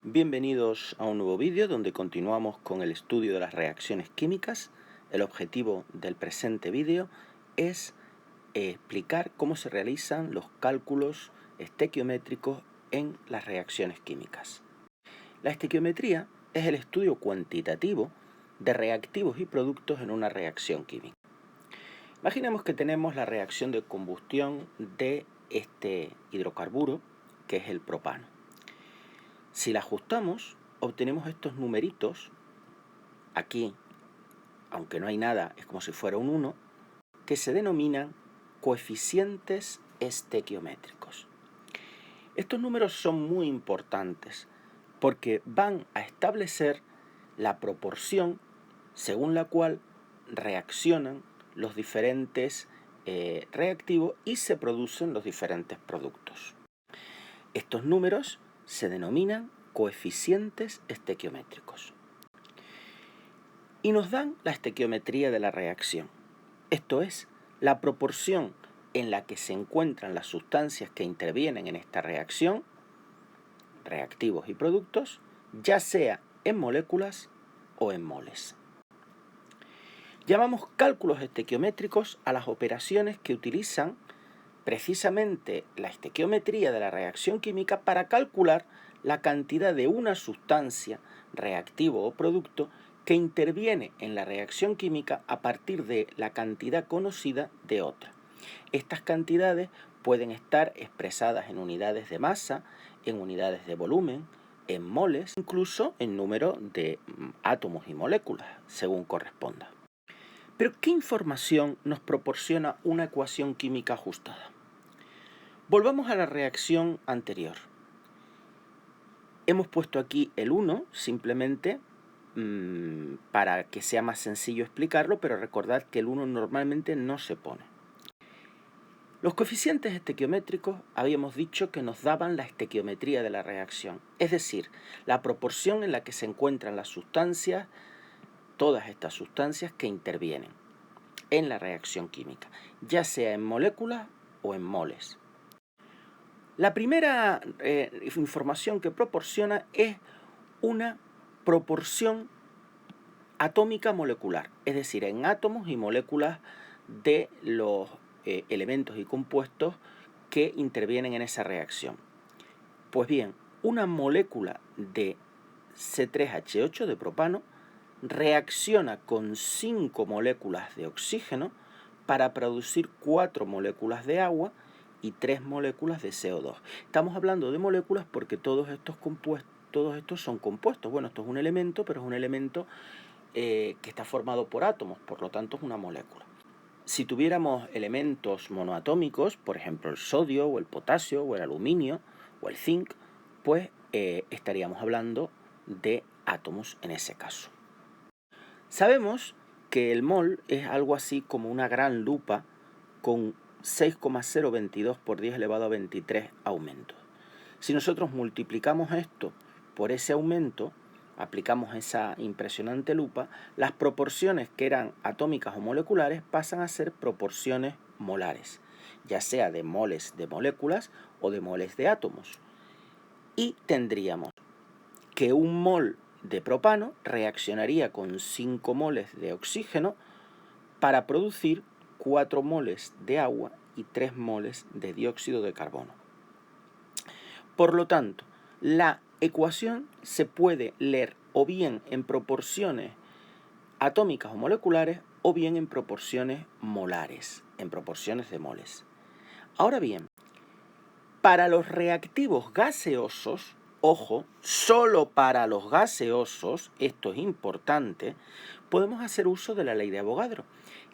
Bienvenidos a un nuevo vídeo donde continuamos con el estudio de las reacciones químicas. El objetivo del presente vídeo es explicar cómo se realizan los cálculos estequiométricos en las reacciones químicas. La estequiometría es el estudio cuantitativo de reactivos y productos en una reacción química. Imaginemos que tenemos la reacción de combustión de este hidrocarburo, que es el propano. Si la ajustamos, obtenemos estos numeritos. Aquí, aunque no hay nada, es como si fuera un 1, que se denominan coeficientes estequiométricos. Estos números son muy importantes porque van a establecer la proporción según la cual reaccionan los diferentes reactivos y se producen los diferentes productos. Estos números se denominan coeficientes estequiométricos y nos dan la estequiometría de la reacción. Esto es, la proporción en la que se encuentran las sustancias que intervienen en esta reacción, reactivos y productos, ya sea en moléculas o en moles. Llamamos cálculos estequiométricos a las operaciones que utilizan precisamente la estequiometría de la reacción química para calcular la cantidad de una sustancia, reactivo o producto que interviene en la reacción química a partir de la cantidad conocida de otra. Estas cantidades pueden estar expresadas en unidades de masa, en unidades de volumen, en moles, incluso en número de átomos y moléculas, según corresponda. Pero, ¿qué información nos proporciona una ecuación química ajustada? Volvamos a la reacción anterior. Hemos puesto aquí el 1 simplemente para que sea más sencillo explicarlo, pero recordad que el 1 normalmente no se pone. Los coeficientes estequiométricos habíamos dicho que nos daban la estequiometría de la reacción, es decir, la proporción en la que se encuentran las sustancias, todas estas sustancias que intervienen en la reacción química, ya sea en moléculas o en moles. La primera información que proporciona es una proporción atómica molecular, es decir, en átomos y moléculas de los elementos y compuestos que intervienen en esa reacción. Pues bien, una molécula de C3H8 de propano reacciona con 5 moléculas de oxígeno para producir 4 moléculas de agua y 3 moléculas de CO2. Estamos hablando de moléculas porque todos estos son compuestos. Bueno, esto es un elemento, pero es un elemento que está formado por átomos, por lo tanto es una molécula. Si tuviéramos elementos monoatómicos, por ejemplo el sodio o el potasio o el aluminio o el zinc, pues estaríamos hablando de átomos en ese caso. Sabemos que el mol es algo así como una gran lupa con 6,022 por 10 elevado a 23 aumentos. Si nosotros multiplicamos esto por ese aumento, aplicamos esa impresionante lupa, las proporciones que eran atómicas o moleculares pasan a ser proporciones molares, ya sea de moles de moléculas o de moles de átomos. Y tendríamos que un mol de propano reaccionaría con 5 moles de oxígeno para producir 4 moles de agua y 3 moles de dióxido de carbono. Por lo tanto, la ecuación se puede leer o bien en proporciones atómicas o moleculares o bien en proporciones molares, en proporciones de moles. Ahora bien, para los reactivos gaseosos, ojo, solo para los gaseosos, esto es importante, podemos hacer uso de la ley de Avogadro,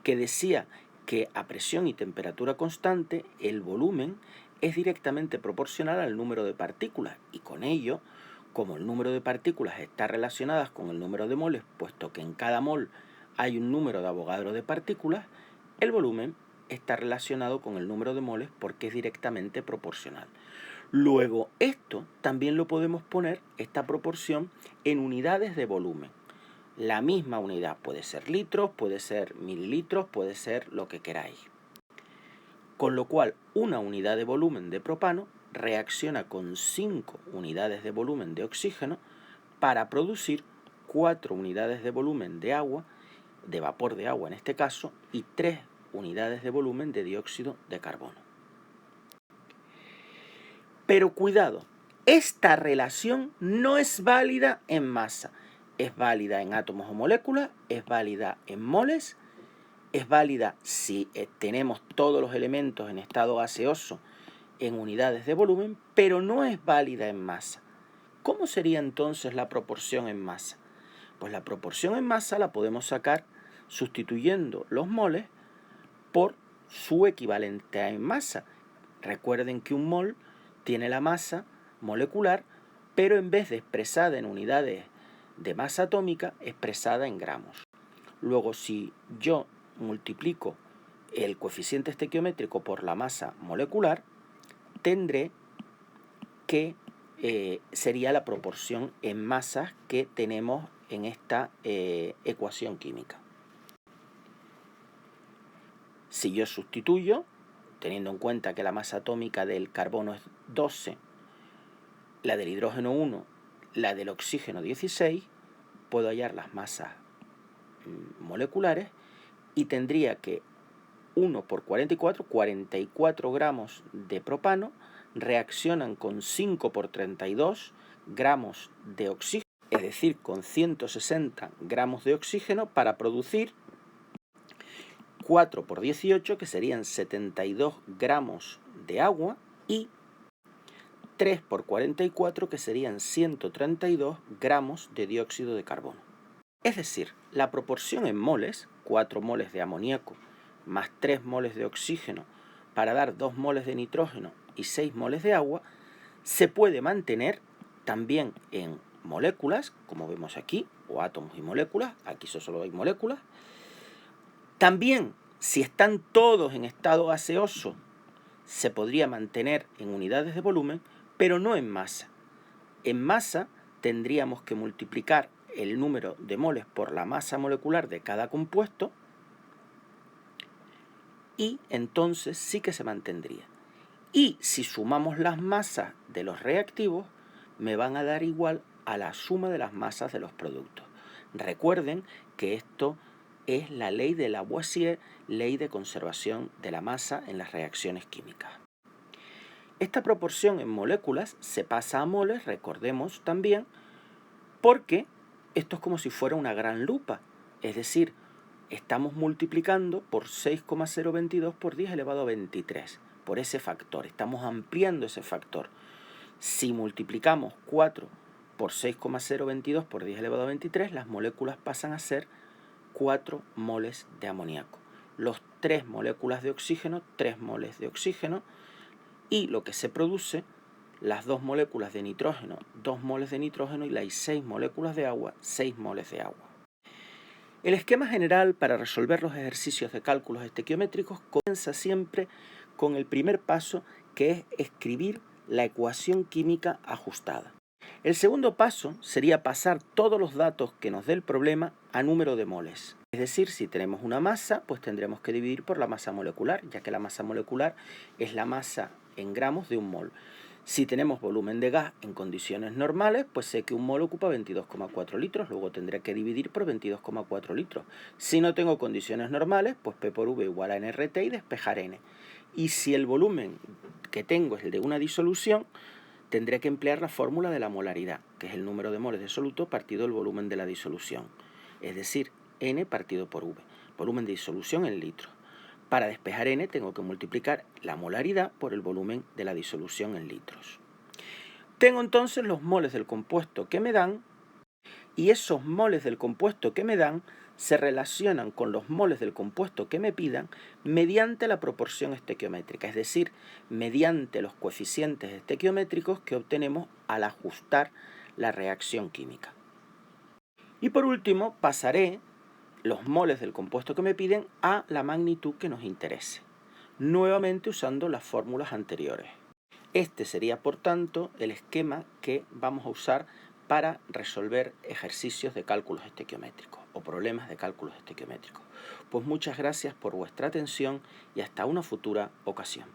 que decía que a presión y temperatura constante el volumen es directamente proporcional al número de partículas y con ello, como el número de partículas está relacionado con el número de moles, puesto que en cada mol hay un número de Avogadro de partículas, el volumen está relacionado con el número de moles porque es directamente proporcional. Luego, esto también lo podemos poner, esta proporción, en unidades de volumen. La misma unidad puede ser litros, puede ser mililitros, puede ser lo que queráis. Con lo cual, una unidad de volumen de propano reacciona con 5 unidades de volumen de oxígeno para producir 4 unidades de volumen de agua, de vapor de agua en este caso, y 3 unidades de volumen de dióxido de carbono. Pero cuidado, esta relación no es válida en masa. Es válida en átomos o moléculas, es válida en moles, es válida si tenemos todos los elementos en estado gaseoso en unidades de volumen, pero no es válida en masa. ¿Cómo sería entonces la proporción en masa? Pues la proporción en masa la podemos sacar sustituyendo los moles por su equivalente en masa. Recuerden que un mol tiene la masa molecular, pero en vez de expresada en unidades de masa atómica, expresada en gramos. Luego, si yo multiplico el coeficiente estequiométrico por la masa molecular, tendré que sería la proporción en masas que tenemos en esta ecuación química. Si yo sustituyo, teniendo en cuenta que la masa atómica del carbono es 12, la del hidrógeno 1, la del oxígeno 16, puedo hallar las masas moleculares y tendría que 1 por 44, 44 gramos de propano reaccionan con 5 por 32 gramos de oxígeno, es decir, con 160 gramos de oxígeno para producir 4 por 18, que serían 72 gramos de agua, y 3 por 44, que serían 132 gramos de dióxido de carbono. Es decir, la proporción en moles, 4 moles de amoníaco más 3 moles de oxígeno para dar 2 moles de nitrógeno y 6 moles de agua, se puede mantener también en moléculas, como vemos aquí, o átomos y moléculas, aquí solo hay moléculas. También, si están todos en estado gaseoso, se podría mantener en unidades de volumen, pero no en masa. En masa tendríamos que multiplicar el número de moles por la masa molecular de cada compuesto y entonces sí que se mantendría. Y si sumamos las masas de los reactivos, me van a dar igual a la suma de las masas de los productos. Recuerden que esto es la ley de Lavoisier, ley de conservación de la masa en las reacciones químicas. Esta proporción en moléculas se pasa a moles, recordemos también, porque esto es como si fuera una gran lupa, es decir, estamos multiplicando por 6,022 por 10 elevado a 23, por ese factor, estamos ampliando ese factor. Si multiplicamos 4 por 6,022 por 10 elevado a 23, las moléculas pasan a ser 4 moles de amoníaco. Los 3 moléculas de oxígeno, 3 moles de oxígeno, y lo que se produce, las 2 moléculas de nitrógeno, 2 moles de nitrógeno, y las 6 moléculas de agua, 6 moles de agua. El esquema general para resolver los ejercicios de cálculos estequiométricos comienza siempre con el primer paso, que es escribir la ecuación química ajustada. El segundo paso sería pasar todos los datos que nos dé el problema a número de moles. Es decir, si tenemos una masa, pues tendremos que dividir por la masa molecular, ya que la masa molecular es la masa en gramos de un mol. Si tenemos volumen de gas en condiciones normales, pues sé que un mol ocupa 22,4 litros, luego tendré que dividir por 22,4 litros. Si no tengo condiciones normales, pues P por V igual a nRT y despejar N. Y si el volumen que tengo es el de una disolución, tendré que emplear la fórmula de la molaridad, que es el número de moles de soluto partido el volumen de la disolución. Es decir, N partido por V, volumen de disolución en litros. Para despejar N tengo que multiplicar la molaridad por el volumen de la disolución en litros. Tengo entonces los moles del compuesto que me dan, y esos moles del compuesto que me dan se relacionan con los moles del compuesto que me pidan mediante la proporción estequiométrica, es decir, mediante los coeficientes estequiométricos que obtenemos al ajustar la reacción química. Y por último, pasaré los moles del compuesto que me piden a la magnitud que nos interese, nuevamente usando las fórmulas anteriores. Este sería, por tanto, el esquema que vamos a usar para resolver ejercicios de cálculos estequiométricos o problemas de cálculos estequiométricos. Pues muchas gracias por vuestra atención y hasta una futura ocasión.